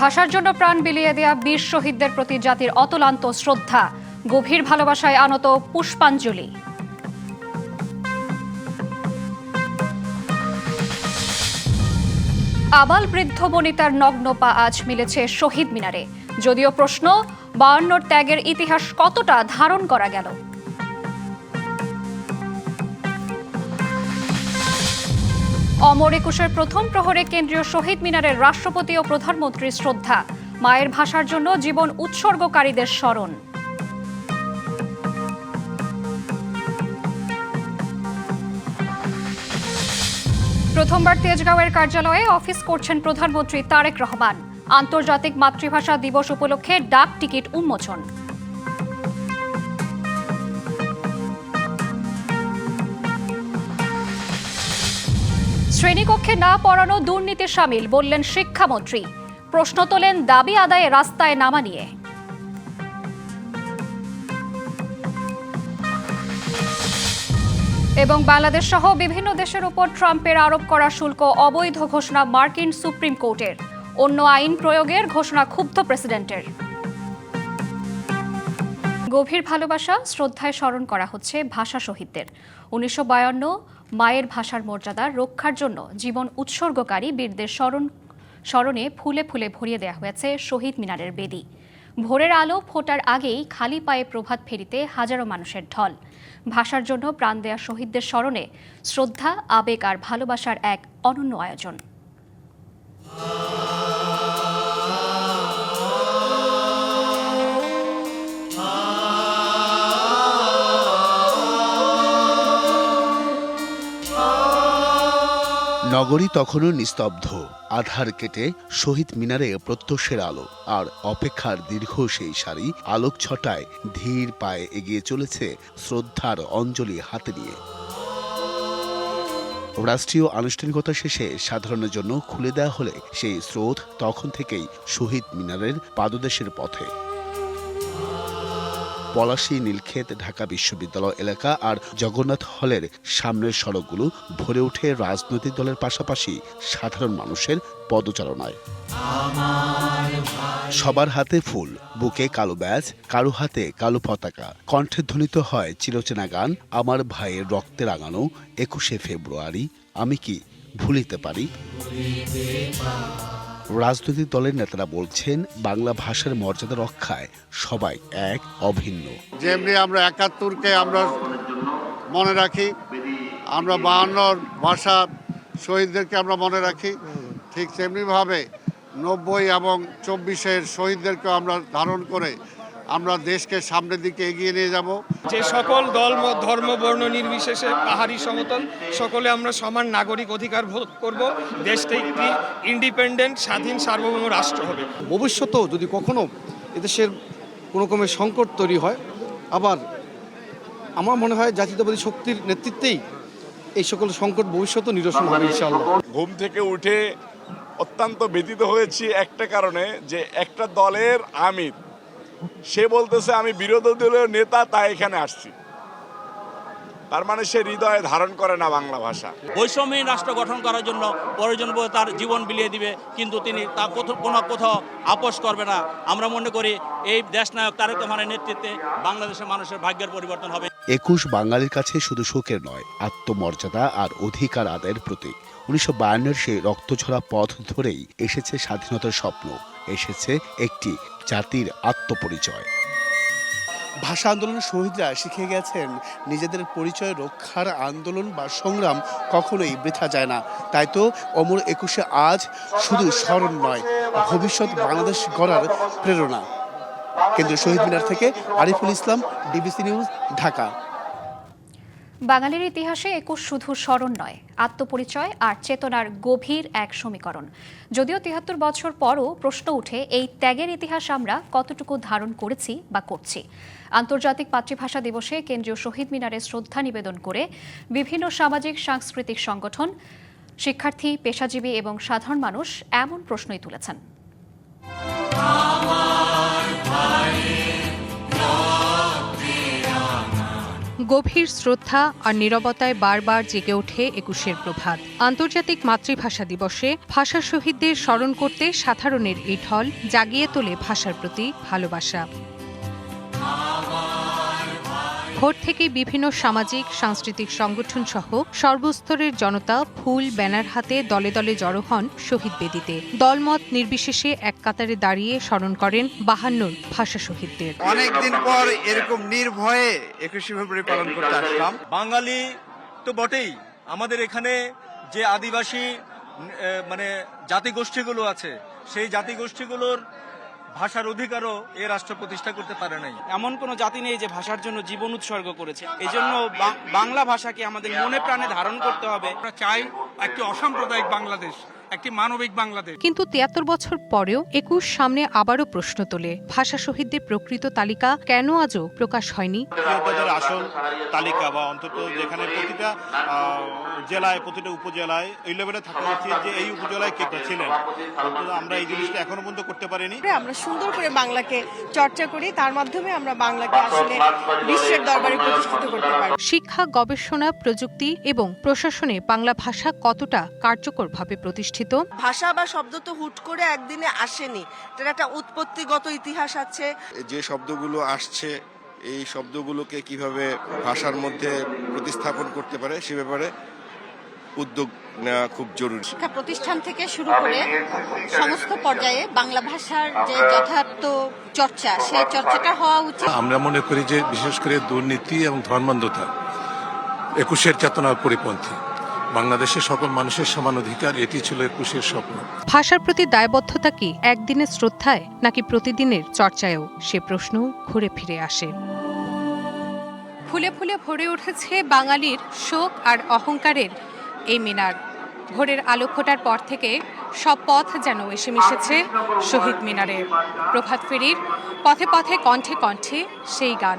ভাষার জন্য প্রাণ বিলিয়ে দেয়া বীর শহীদদের প্রতি জাতির অতলান্ত শ্রদ্ধা, গভীর ভালোবাসায় আনত পুষ্পাঞ্জলি। আবাল বৃদ্ধ বনিতার নগ্ন পা আজ মিলেছে শহীদ মিনারে। যদিও প্রশ্ন, 52 ত্যাগের ইতিহাস কতটা ধারণ করা গেল। অমর একুশের প্রথম প্রহরে কেন্দ্রীয় শহীদ মিনারের রাষ্ট্রপতি ও প্রধানমন্ত্রীর শ্রদ্ধা, মায়ের ভাষার জন্য জীবন উৎসর্গকারীদের স্মরণ। প্রথমবার তেজগাঁওয়ের কার্যালয়ে অফিস করছেন প্রধানমন্ত্রী তারেক রহমান। আন্তর্জাতিক মাতৃভাষা দিবস উপলক্ষে ডাক টিকিট উন্মোচন। শ্রেণীকক্ষে না পড়ানো দুর্নীতির শামিল বললেন শিক্ষামন্ত্রী। প্রশ্ন তোলেন দাবি আদায়ে রাস্তায় নামা নিয়ে। এবং বাংলাদেশ সহ বিভিন্ন দেশের উপর ট্রাম্পের আরোপ করা শুল্ক অবৈধ ঘোষণা মার্কিন সুপ্রিম কোর্টের। অন্য আইন প্রয়োগের ঘোষণা ক্ষুব্ধ প্রেসিডেন্টের। গভীর ভালোবাসা, শ্রদ্ধায় স্মরণ করা হচ্ছে ভাষা শহীদদের। 1952 মায়ের ভাষার মর্যাদা রক্ষার জন্য জীবন উৎসর্গকারী বীরদের স্মরণে ফুলে ফুলে ভরিয়ে দেওয়া হয়েছে শহীদ মিনারের বেদি। ভোরের আলো ফোটার আগেই খালি পায়ে প্রভাত ফেরিতে হাজারো মানুষের ঢল। ভাষার জন্য প্রাণ দেয়া শহীদদের স্মরণে শ্রদ্ধা, আবেগ আর ভালোবাসার এক অনন্য আয়োজন। নগরী তখনও নিস্তব্ধ। আধার কেটে শহীদ মিনারে প্রত্যক্ষের আলো আর অপেক্ষার দীর্ঘ সেই সারি আলোক ছটায় ধীর পায়ে এগিয়ে চলেছে শ্রদ্ধার অঞ্জলি হাতে নিয়ে। রাষ্ট্রীয় আনুষ্ঠানিকতা শেষে সাধারণের জন্য খুলে দেওয়া হলে সেই স্রোত তখন থেকেই শহীদ মিনারের পাদদেশের পথে। পলাশী, নীলক্ষেত, ঢাকা বিশ্ববিদ্যালয় এলাকা আর জগন্নাথ হলের সামনের সড়কগুলো ভরে ওঠে রাজনৈতিক দলের পাশাপাশি সাধারণ মানুষের পদচারণায়। সবার হাতে ফুল, বুকে কালো ব্যাজ, কারো হাতে কালো পতাকা, কণ্ঠে ধ্বনিত হয় চিরচেনা গান আমার ভাইয়ের রক্তে রাঙানো 21শে ফেব্রুয়ারি আমি কি ভুলিতে পারি। রাজনৈতিক দলের নেতারা বলছেন বাংলা ভাষার মর্যাদা রক্ষায় সবাই এক, অভিন্ন। যেমনি আমরা 71কে আমরা মনে রাখি, আমরা 52 ভাষা শহীদদেরকে আমরা মনে রাখি, ঠিক তেমনিভাবে 90 এবং 24-এর শহীদদেরকে আমরা ধারণ করে আমরা দেশকে সামনের দিকে এগিয়ে নিয়ে যাব। যে সকল দল, ধর্ম, বর্ণ নির্বিশেষে পাহাড়ি সমতল সকলে আমরা সমান নাগরিক অধিকার ভোগ করব। দেশটা একটি ইন্ডিপেন্ডেন্ট, স্বাধীন, সার্বভৌম রাষ্ট্র হবে। ভবিষ্যতেও যদি কখনো এদেশের কোনো রকমের সংকট তৈরি হয়, আবার আমার মনে হয় জাতীয়তাবাদী শক্তির নেতৃত্বেই এই সকল সংকট ভবিষ্যতেও নিরসন হবে ইনশাআল্লাহ। ঘুম থেকে উঠে অত্যন্ত ব্যথিত হয়েছি একটা কারণে, যে একটা দলের আমির সে বলতেছে আমি বিরোধী দলের নেতা, তাই এখানে আসছি। তার মানে সে হৃদয়ে ধারণ করে না বাংলা ভাষা। বৈষম্যহীন রাষ্ট্র গঠন করার জন্য প্রয়োজন বোধ তার জীবন বিলিয়ে দিবে, কিন্তু তিনি তা কোথাও আপোষ করবে না। আমরা মনে করি এই দেশনায়ক তারেক রহমানের নেতৃত্বে বাংলাদেশের মানুষের ভাগ্যের পরিবর্তন হবে। 21 বাঙালির কাছে শুধু সুখের নয়, আত্মমর্যাদা আর অধিকার আদায়ের প্রতীক। 1952-এর সেই রক্তঝরা পথ ধরেই এসেছে স্বাধীনতার স্বপ্ন, এসেছে একটি জাতির আত্মপরিচয়। ভাষা আন্দোলনের শহীদরা শিখে গেছেন নিজেদের পরিচয় রক্ষার আন্দোলন বা সংগ্রাম কখনোই বৃথা যায় না। তাই তো অমর 21শে আজ শুধু স্মরণ নয়, ভবিষ্যৎ বাংলাদেশ গড়ার প্রেরণা। কেন্দ্রীয় শহীদ মিনার থেকে আরিফুল ইসলাম, ডিবিসি নিউজ, ঢাকা। বাঙালির ইতিহাসে 21 শুধু স্মরণ নয়, আত্মপরিচয় আর চেতনার গভীর এক সমীকরণ। যদিও 73 বছর পরও প্রশ্ন উঠে এই ত্যাগের ইতিহাস আমরা কতটুকু ধারণ করেছি বা করছি। আন্তর্জাতিক মাতৃভাষা দিবসে কেন্দ্রীয় শহীদ মিনারে শ্রদ্ধা নিবেদন করে বিভিন্ন সামাজিক সাংস্কৃতিক সংগঠন, শিক্ষার্থী, পেশাজীবী এবং সাধারণ মানুষ এমন প্রশ্নই তুলেছেন। গভীর শ্রদ্ধা আর নীরবতায় বারবার জেগে ওঠে ২১-এর প্রভাত। আন্তর্জাতিক মাতৃভাষা দিবসে ভাষা শহীদদের স্মরণ করতে সাধারণের এই ঢল জাগিয়ে তোলে ভাষার প্রতি ভালোবাসা। ভোর থেকেই বিভিন্ন সামাজিক সাংস্কৃতিক সংগঠন সহ সর্বস্তরের জনতা ফুল ব্যানার হাতে দলে দলে জড়ো হন শহীদ বেদিতে। দলমত নির্বিশেষে এক কাতারে দাঁড়িয়ে স্মরণ করেন ৫২ ভাষা শহীদদের। অনেকদিন পর এরকম নির্ভয়ে ২১শে ফেব্রুয়ারি পালন করতে আসলাম। বাঙালি তো বটেই, আমাদের এখানে যে আদিবাসী জাতিগোষ্ঠীগুলো আছে, সেই জাতিগোষ্ঠীগুলোর ভাষার অধিকারও এ রাষ্ট্র প্রতিষ্ঠা করতে পারে নাই। এমন কোন জাতি নেই যে ভাষার জন্য জীবন উৎসর্গ করেছে। এই জন্য বাংলা ভাষাকে আমাদের মনে প্রাণে ধারণ করতে হবে। আমরা চাই একটি অসাম্প্রদায়িক বাংলাদেশ, একটি মানবিক বাংলাদেশ। কিন্তু ৭৩ বছর পরেও ২১ সামনে আবারও প্রশ্ন তোলে, ভাষা শহীদদের প্রকৃত তালিকা কেন আজও প্রকাশ হয়নি? তাদের আসল তালিকা বা অন্তত যেখানে প্রতিটা জেলায়, প্রতিটা উপজেলায় এই লেভেলে থাকা উচিত যে এই উপজেলায় কে কে ছিলেন। অন্তত আমরা এই জিনিসটা এখনো পর্যন্ত করতে পারিনি। আমরা সুন্দর করে বাংলাকে চর্চা করি, তার মাধ্যমে আমরা বাংলাকে আসলে বিশ্বের দরবারে প্রতিষ্ঠিত করতে পারি। শিক্ষা, গবেষণা, প্রযুক্তি এবং প্রশাসনে বাংলা ভাষা কতটা কার্যকরভাবে প্রতিষ্ঠিত? ভাষা বা শব্দ তো হুট করে একদিনে আসেনি, এটার একটা উৎপত্তিগত ইতিহাস আছে। যে শব্দগুলো আসছে, এই শব্দগুলোকে কিভাবে ভাষার মধ্যে প্রতিস্থাপন করতে পারে সে ব্যাপারে উদ্যোগ নেওয়া খুব জরুরি। শিক্ষা প্রতিষ্ঠান থেকে শুরু করে সমস্ত পর্যায়ে বাংলা ভাষার যে যথার্থ চর্চা, সেই চর্চাটা হওয়া উচিত। আমরা মনে করি যে বিশেষ করে দুর্নীতি এবং ধর্মান্ধতা ২১-এর চেতনার পরিপন্থী। বাংলাদেশের সকল মানুষের সমান অধিকার, এটি ছিল ২১-এর স্বপ্ন। ভাষার প্রতি দায়বদ্ধতা কি একদিনের শ্রদ্ধায় নাকি প্রতিদিনের চর্চায়ও? সে প্রশ্ন ঘুরে ফিরে আসে। ফুলে ফুলে ভরে উঠেছে বাঙালির শোক আর অহংকারের এই মিনার। ভোরের আলো ফোটার পর থেকে সব পথ যেন এসে মিশেছে শহীদ মিনারে। প্রভাত ফেরির পথে পথে কণ্ঠে কণ্ঠে সেই গান,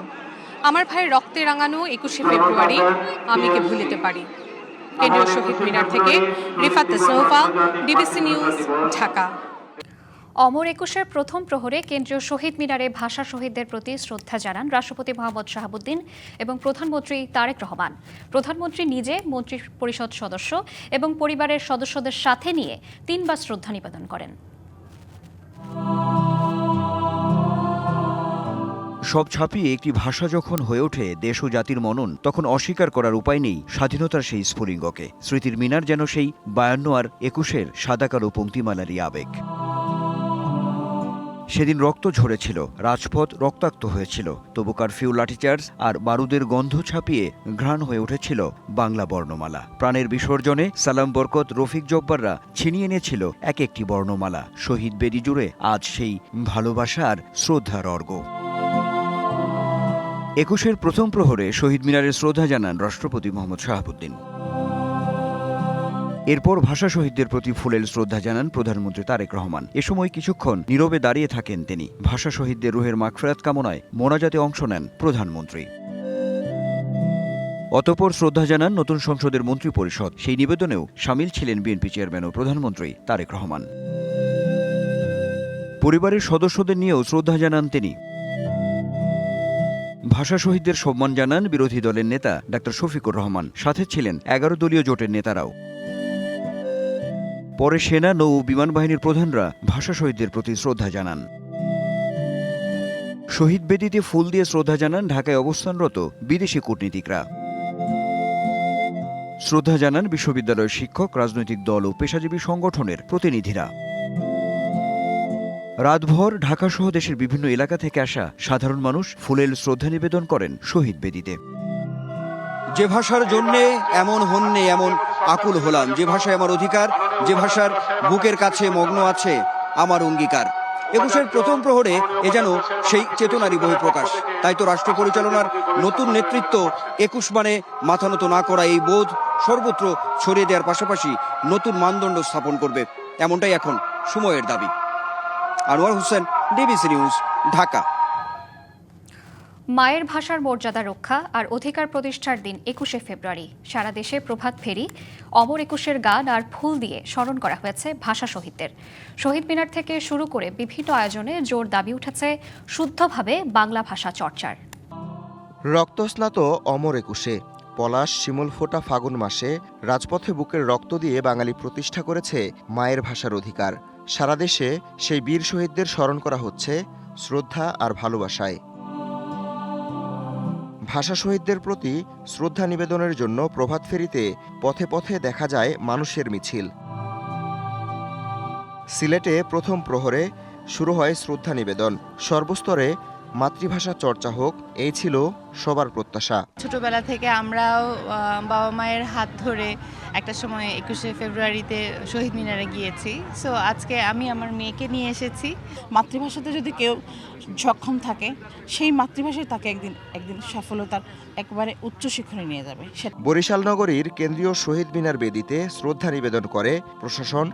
আমার ভাইয়ের রক্তে রাঙানো ২১শে ফেব্রুয়ারি, আমি কে ভুলিতে পারি। কেন্দ্রীয় শহীদ মিনার থেকে রিফাত তাসনুফা, ডিবিসি নিউজ, ঢাকা। অমর ২১-এর প্রথম প্রহরে কেন্দ্রীয় শহীদ মিনারে ভাষা শহীদদের প্রতি শ্রদ্ধা জানান রাষ্ট্রপতি মোহাম্মদ শাহাবুদ্দিন এবং প্রধানমন্ত্রী তারেক রহমান। প্রধানমন্ত্রী নিজে মন্ত্রী পরিষদ সদস্য এবং পরিবারের সদস্যদের সাথে নিয়ে ৩ বার শ্রদ্ধা নিবেদন করেন। সব ছাপিয়ে একটি ভাষা যখন হয়ে ওঠে দেশ ও জাতির মনন, তখন অস্বীকার করার উপায় নেই স্বাধীনতার সেই স্ফুলিঙ্গকে। স্মৃতির মিনার যেন সেই ৫২ আর ২১-এর সাদাকালো পংক্তিমালারই আবেগ। সেদিন রক্ত ঝরেছিল, রাজপথ রক্তাক্ত হয়েছিল, তবু কারফিউ, লাঠিচার্জ আর বারুদের গন্ধ ছাপিয়ে ঘ্রাণ হয়ে উঠেছিল বাংলা বর্ণমালা। প্রাণের বিসর্জনে সালাম, বরকত, রফিক জব্বাররা ছিনিয়ে এনেছিল এক একটি বর্ণমালা। শহীদ বেদি জুড়ে আজ সেই ভালোবাসা আর শ্রদ্ধার অর্ঘ্য। ২১-এর প্রথম প্রহরে শহীদ মিনারে শ্রদ্ধা জানান রাষ্ট্রপতি মোহাম্মদ শাহাবুদ্দিন। এরপর ভাষা শহীদদের প্রতি ফুলেল শ্রদ্ধা জানান প্রধানমন্ত্রী তারেক রহমান। এ সময় কিছুক্ষণ নীরবে দাঁড়িয়ে থাকেন তিনি। ভাষা শহীদদের রুহের মাগফিরাত কামনায় মোনাজাতে অংশ নেন প্রধানমন্ত্রী। অতঃপর শ্রদ্ধা জানান নতুন সংসদের মন্ত্রী পরিষদ। সেই নিবেদনেও সামিল ছিলেন বিএনপি চেয়ারম্যান ও প্রধানমন্ত্রী তারেক রহমান। পরিবারের সদস্যদের নিয়েও শ্রদ্ধা জানান তিনি। ভাষা শহীদদের সম্মান জানান বিরোধী দলের নেতা ডাক্তার শফিকুর রহমান। সাথে ছিলেন ১১ দলীয় জোটের নেতারাও। পরে সেনা, নৌ ও বিমান বাহিনীর প্রধানরা ভাষা শহীদদের প্রতি শ্রদ্ধা জানান। শহীদ বেদিতে ফুল দিয়ে শ্রদ্ধা জানান ঢাকায় অবস্থানরত বিদেশি কূটনীতিকরা। শ্রদ্ধা জানান বিশ্ববিদ্যালয়ের শিক্ষক, রাজনৈতিক দল ও পেশাজীবী সংগঠনের প্রতিনিধিরা। রাতভর ঢাকাসহ দেশের বিভিন্ন এলাকা থেকে আসা সাধারণ মানুষ ফুলেল শ্রদ্ধা নিবেদন করেন শহীদ বেদিতে। যে ভাষার জন্যে এমন হন্যে এমন আকুল হলাম, যে ভাষায় আমার অধিকার, যে ভাষার বুকের কাছে মগ্ন আছে আমার অঙ্গীকার। ২১-এর প্রথম প্রহরে এ যেন সেই চেতনারই বহিঃপ্রকাশ। তাই তো রাষ্ট্র পরিচালনার নতুন নেতৃত্ব ২১ মানে মাথা নত না করা এই বোধ সর্বত্র ছড়িয়ে দেওয়ার পাশাপাশি নতুন মানদণ্ড স্থাপন করবে, এমনটাই এখন সময়ের দাবি। Anwar Hossain, DBC news, Dhaka. মায়ের ভাষার মর্যাদা রক্ষা আর অধিকার প্রতিষ্ঠার দিন ২১শে ফেব্রুয়ারি। সারা দেশে প্রভাত ফেরি, অমর ২১-এর গান আর ফুল দিয়ে স্মরণ করা হয়েছে ভাষা শহীদদের। শহীদ মিনার থেকে শুরু করে বিভিন্ন আয়োজনে জোর দাবি উঠেছে শুদ্ধভাবে বাংলা ভাষা চর্চার। রক্তস্নাত অমর একুশে, পলাশ শিমুল ফোটা ফাগুন মাসে রাজপথে বুকের রক্ত দিয়ে বাঙালি প্রতিষ্ঠা করেছে মায়ের ভাষার অধিকার। সারা দেশে সেই বীর শহীদদের স্মরণ করা হচ্ছে শ্রদ্ধা আর ভালোবাসায়। ভাষা শহীদদের প্রতি শ্রদ্ধা নিবেদনের জন্য প্রভাত ফেরিতে পথে পথে দেখা যায় মানুষের মিছিল। সিলেটে প্রথম প্রহরে শুরু হয় শ্রদ্ধা নিবেদন। সর্বস্তরে মাতৃভাষা চর্চা হোক, এই ছিল সবার প্রত্যাশা। ছোটবেলা থেকে আমরাও বাবা মায়ের হাত ধরে একটা সময় 21শে ফেব্রুয়ারিতে শহীদ মিনারে গিয়েছি। সো আজকে আমি আমার মেয়েকে নিয়ে এসেছি। মাতৃভাষাতে যদি কেউ সক্ষম থাকে, সেই মাতৃভাষায় তাকে একদিন সফলতার একবারে উচ্চ শিখরে নিয়ে যাবে। বরিশাল নগরীর কেন্দ্রীয় শহীদ মিনার বেদিতে শ্রদ্ধা নিবেদন করে প্রশাসন,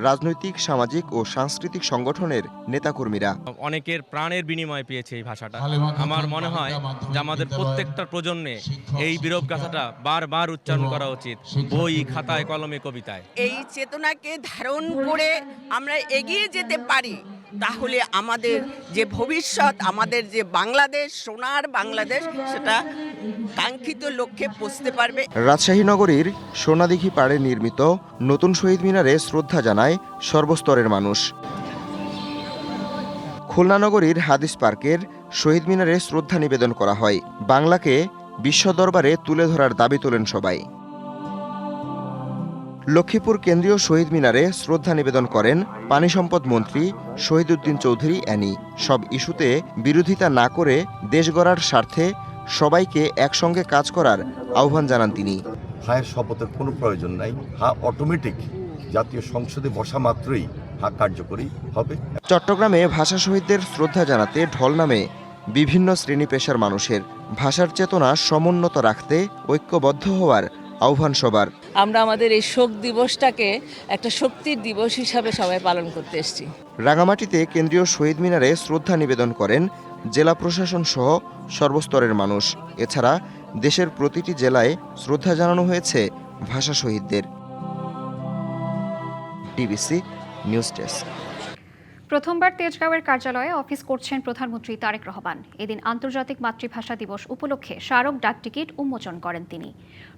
রাজনৈতিক, সামাজিক ও সাংস্কৃতিক সংগঠনের নেতাকর্মীরা। অনেকের প্রাণের বিনিময় পেয়েছে এই ভাষাটা। আমার মনে হয় যে আমাদের প্রত্যেকটা প্রজন্মে এই বীরব গাথাটা বারবার উচ্চারণ করা উচিত, বই, খাতায়, কলমে, কবিতায়। এই চেতনাকে ধারণ করে আমরা এগিয়ে যেতে পারি, তাহলে আমাদের যে ভবিষ্যৎ, আমাদের যে বাংলাদেশ, সোনার বাংলাদেশ, সেটা কাঙ্ক্ষিত লক্ষ্যে পৌঁছতে পারবে। রাজশাহী নগরীর সোনাদিঘি পাড়ে নির্মিত নতুন শহীদ মিনারে শ্রদ্ধা জানায় সর্বস্তরের মানুষ। খুলনা নগরীর হাদিস পার্কের শহীদ মিনারে শ্রদ্ধা নিবেদন করা হয়। বাংলাকে বিশ্ব দরবারে তুলে ধরার দাবি তোলেন সবাই। লক্ষ্মীপুর কেন্দ্রীয় শহীদ মিনারে শ্রদ্ধা নিবেদন করেন পানি সম্পদ মন্ত্রী শহীদউদ্দিন চৌধুরী অ্যানি। সব ইস্যুতে বিরোধিতা না করে দেশ গড়ার স্বার্থে সবাইকে একসঙ্গে কাজ করার আহ্বান জানান তিনি। হায়ের শপথের কোনো প্রয়োজন নাই, অটোমেটিক জাতীয় সংসদে বসা মাত্রই কার্যকরী হবে। চট্টগ্রামে ভাষা শহীদদের শ্রদ্ধা জানাতে ঢল নামে বিভিন্ন শ্রেণী পেশার মানুষের। ভাষার চেতনা সমুন্নত রাখতে ঐক্যবদ্ধ হওয়ার আহ্বান সবার। আমরা আমাদের এই শোক দিবসটাকে একটা শক্তির দিবস হিসাবে সবাই পালন করতে এসেছি। রাঙামাটিতে কেন্দ্রীয় শহীদ মিনারে শ্রদ্ধা নিবেদন করেন জেলা প্রশাসন সহ সর্বস্তরের মানুষ। এছাড়া দেশের প্রতিটি জেলায় শ্রদ্ধা জানানো হয়েছে ভাষা শহীদদের। DBC news desk. প্রথমবার তেজগাঁওয়ের কার্যালয়ে অফিস করছেন প্রধানমন্ত্রী তারেক রহমান। এদিন আন্তর্জাতিক মাতৃভাষা দিবস উপলক্ষে স্মারক ডাকটিকিট উন্মোচন করেন তিনি।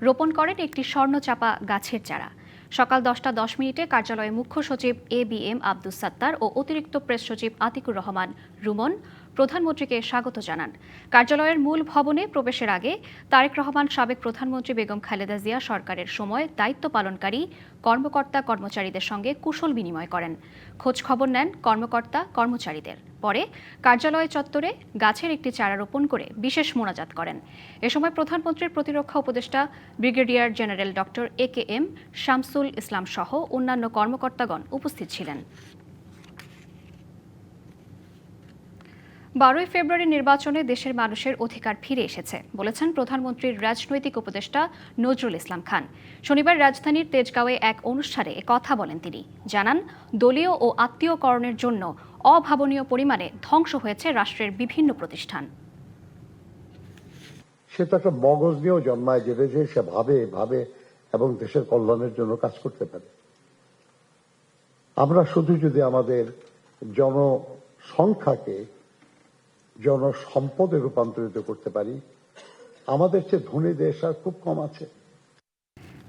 রোপণ করেন একটি স্বর্ণচাপা গাছের চারা। সকাল 10টা 10 কার্যালয়ে মুখ্য সচিব ABM আব্দুস সাত্তার ও অতিরিক্ত প্রেস সচিব আতিকুর রহমান রুমন প্রধানমন্ত্রীকে স্বাগত জানান। কার্যালয়ের মূল ভবনে প্রবেশের আগে তারেক রহমান সাবেক প্রধানমন্ত্রী বেগম খালেদা জিয়া সরকারের সময় দায়িত্ব পালনকারী কর্মকর্তা কর্মচারীদের সঙ্গে কুশল বিনিময় করেন, খোঁজ খবর নেন কর্মকর্তা কর্মচারীদের। পরে কার্যালয় চত্বরে গাছের একটি চারা রোপণ করে বিশেষ মোনাজাত করেন। এ সময় প্রধানমন্ত্রীর প্রতিরক্ষা উপদেষ্টা brigadier general doctor AKM Shamsul Islam সহ অন্যান্য কর্মকর্তাগণ উপস্থিত ছিলেন। 12ই ফেব্রুয়ারি নির্বাচনে দেশের মানুষের অধিকার ফিরে এসেছে বলেছেন প্রধানমন্ত্রীর রাজনৈতিক উপদেষ্টা নজরুল ইসলাম খান। শনিবার রাজধানীর তেজগাঁওয়ে এক অনুষ্ঠানে কথা বলেন তিনি। জানান, দলীয় ও আত্মীয়করণের জন্য অভাবনীয় পরিমাণে ধ্বংস হয়েছে রাষ্ট্রের বিভিন্ন প্রতিষ্ঠান। সে তো একটা মগজ নিয়েও জন্মায় যেটা যে সে ভাবে এবং দেশের কল্যাণের জন্য কাজ করতে পারে। আমরা শুধু যদি আমাদের জনসংখ্যাকে জনসম্পদে রূপান্তরিত করতে পারি, আমাদের চেয়ে ধনী দেশ আর খুব কম আছে।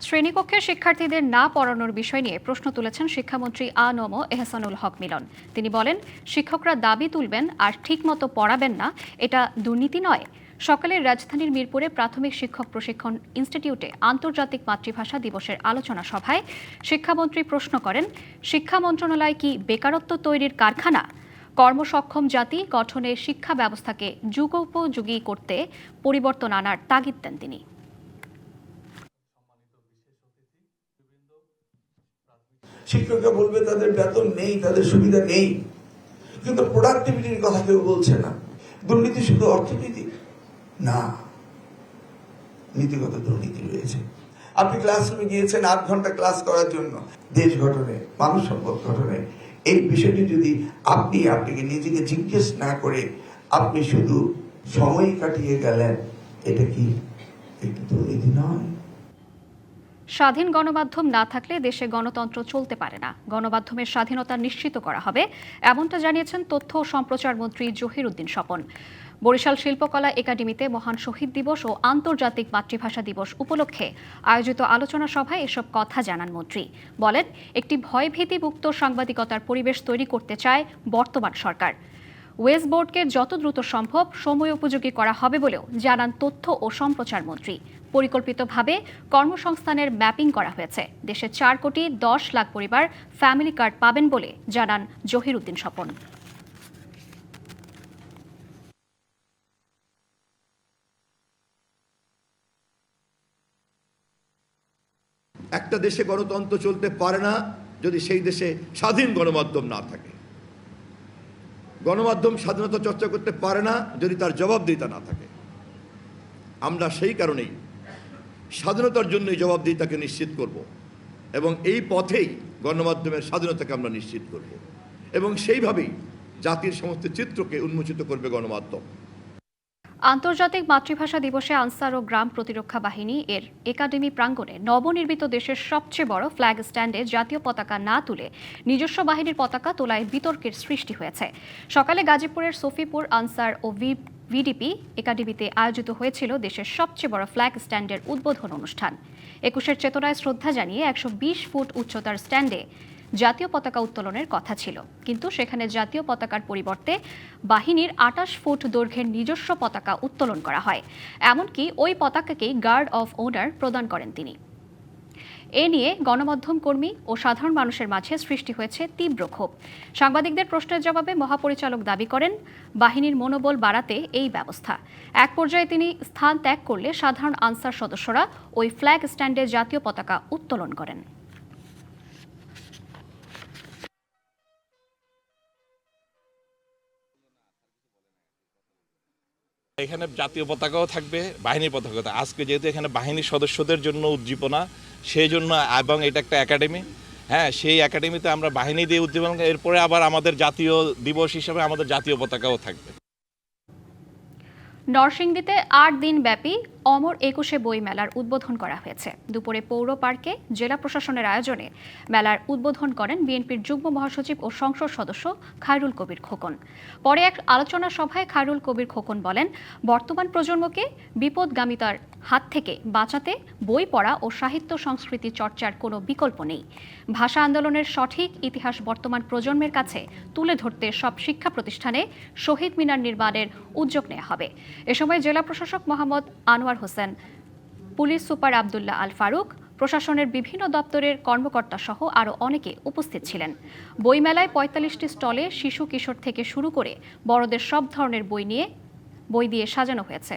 শ্রেণীকক্ষে শিক্ষার্থীদের না পড়ানোর বিষয় নিয়ে প্রশ্ন তুলেছেন শিক্ষামন্ত্রী A.ন.ম এহসানুল হক মিলন। তিনি বলেন, শিক্ষকরা দাবি তুলবেন আর ঠিকমতো পড়াবেন না, এটা দুর্নীতি নয়। সকালে রাজধানীর মিরপুরে প্রাথমিক শিক্ষক প্রশিক্ষণ ইনস্টিটিউটে আন্তর্জাতিক মাতৃভাষা দিবসের আলোচনা সভায় শিক্ষামন্ত্রী প্রশ্ন করেন, শিক্ষা মন্ত্রণালয় কি বেকারত্ব তৈরির কারখানা? কর্মসক্ষম জাতি গঠনে শিক্ষা ব্যবস্থাকে যুগোপযোগী করতে পরিবর্তন আনার তাগিদ দেন তিনি। শিক্ষকরা বলবে তাদের বেতন নেই, তাদের সুবিধা নেই, কিন্তু প্রোডাক্টিভিটির কথা কেউ বলছে না। দুর্নীতি শুধু অর্থনীতি না, নীতিগত দুর্নীতি রয়েছে। আপনি ক্লাসরুমে গিয়েছেন 8 ঘন্টা ক্লাস করার জন্য, দেশ গঠনে, মানব সম্পদ গঠনে এই বিষয়টি যদি আপনাকে নিজেকে জিজ্ঞেস না করে আপনি শুধু সময় কাটিয়ে গেলেন, এটা কি একটু দুর্নীতি নয়? স্বাধীন গণমাধ্যম না থাকলে দেশে গণতন্ত্র চলতে পারে না। গণমাধ্যমের স্বাধীনতা নিশ্চিত করা হবে, এমনটা জানিয়েছেন তথ্য ও সম্প্রচার মন্ত্রী জহির উদ্দিন স্বপন। বরিশাল শিল্পকলা একাডেমিতে মহান শহীদ দিবস ও আন্তর্জাতিক মাতৃভাষা দিবস উপলক্ষে আয়োজিত আলোচনা সভায় এসব কথা জানান মন্ত্রী। বলেন, একটি ভয়ভীতিমুক্ত সাংবাদিকতার পরিবেশ তৈরি করতে চায় বর্তমান সরকার। ওয়েস বোর্ডকে যত দ্রুত সম্ভব সময় উপযোগী করা হবে বলেও জানান তথ্য ও সম্প্রচার মন্ত্রী। পরিকল্পিতভাবে কর্মসংস্থানের ম্যাপিং করা হয়েছে। দেশে 4,10,00,000 পরিবার ফ্যামিলি কার্ড পাবেন বলে জানান জহির উদ্দিন স্বপন। একটা দেশে গণতন্ত্র চলতে পারে না যদি সেই দেশে স্বাধীন গণমাধ্যম না থাকে। গণমাধ্যম স্বাধীনতা চর্চা করতে পারে না যদি তার জবাবদিহিতা না থাকে। আমরা সেই কারণেই স্বাধীনতার জন্যই জবাবদিহিতাকে নিশ্চিত করব এবং এই পথেই গণমাধ্যমের স্বাধীনতাকে আমরা নিশ্চিত করব এবং সেইভাবেই জাতির সমস্ত চিত্রকে উন্মোচিত করবে গণমাধ্যম। আন্তর্জাতিক মাতৃভাষা দিবসে আনসার ও গ্রাম প্রতিরক্ষা বাহিনী এর একাডেমি প্রাঙ্গণে নবনির্মিত দেশের সবচেয়ে বড় ফ্ল্যাগ স্ট্যান্ডে জাতীয় পতাকা না তুলে নিজস্ব বাহিনীর পতাকা তোলায় বিতর্কের সৃষ্টি হয়েছে। সকালে গাজীপুরের সফিপুর আনসার ও ভিডিপি একাডেমিতে আয়োজিত হয়েছিল দেশের সবচেয়ে বড় ফ্ল্যাগ স্ট্যান্ডের উদ্বোধন অনুষ্ঠান। 21-এর চেতনায় শ্রদ্ধা জানিয়ে 120 ফুট উচ্চতার স্ট্যান্ডে জাতীয় পতাকা উত্তোলনের কথা ছিল, কিন্তু সেখানে জাতীয় পতাকার পরিবর্তে বাহিনীর 28 ফুট দৈর্ঘ্যের নিজস্ব পতাকা উত্তোলন করা হয়। এমনকি ওই পতাকাকেই গার্ড অফ অনার প্রদান করেন তিনি। এ নিয়ে গণমাধ্যম কর্মী ও সাধারণ মানুষের মাঝে সৃষ্টি হয়েছে তীব্র ক্ষোভ। সাংবাদিকদের প্রশ্নের জবাবে মহাপরিচালক দাবি করেন, বাহিনীর মনোবল বাড়াতে এই ব্যবস্থা। এক পর্যায়ে তিনি স্থান ত্যাগ করলে সাধারণ আনসার সদস্যরা ওই ফ্ল্যাগ স্ট্যান্ডে জাতীয় পতাকা উত্তোলন করেন। এখানে জাতীয় পতাকাও থাকবে, বাহিনীর পতাকাও থাকবে। আজকে যেহেতু এখানে বাহিনীর সদস্যদের জন্য উদ্দীপনা, সেই জন্য, এবং এটা একটা একাডেমি, সেই একাডেমিতে আমরা বাহিনী দিয়ে উদ্দীপনা, এরপরে আবার আমাদের জাতীয় দিবস হিসাবে আমাদের জাতীয় পতাকাও থাকবে। নরসিংদীতে 8 দিন ব্যাপী অমর 21 বই মেলার উদ্বোধন করা হয়েছে। দুপুরে পৌর পার্কে জেলা প্রশাসনের আয়োজনে মেলার উদ্বোধন করেন বিএনপির যুগ্ম মহাসচিব ও সংসদ সদস্য খায়রুল কবির খোকন। পরে এক আলোচনা সভায় খায়রুল কবির খোকন বলেন, বর্তমান প্রজন্মকে বিপদগামিতার হাত থেকে বাঁচাতে বই পড়া ও সাহিত্য সংস্কৃতি চর্চার কোনো বিকল্প নেই। ভাষা আন্দোলনের সঠিক ইতিহাস বর্তমান প্রজন্মের কাছে তুলে ধরতে সব শিক্ষা প্রতিষ্ঠানে শহীদ মিনার নির্মাণের উদ্যোগ নেওয়া হবে। এ সময় জেলা প্রশাসক মোহাম্মদ আনোয়ার হোসেন, পুলিশ সুপার আবদুল্লাহ আল ফারুক, প্রশাসনের বিভিন্ন দপ্তরের কর্মকর্তা সহ আরও অনেকে উপস্থিত ছিলেন। বইমেলায় 45টি স্টলে শিশু কিশোর থেকে শুরু করে বড়দের সব ধরনের বই দিয়ে সাজানো হয়েছে।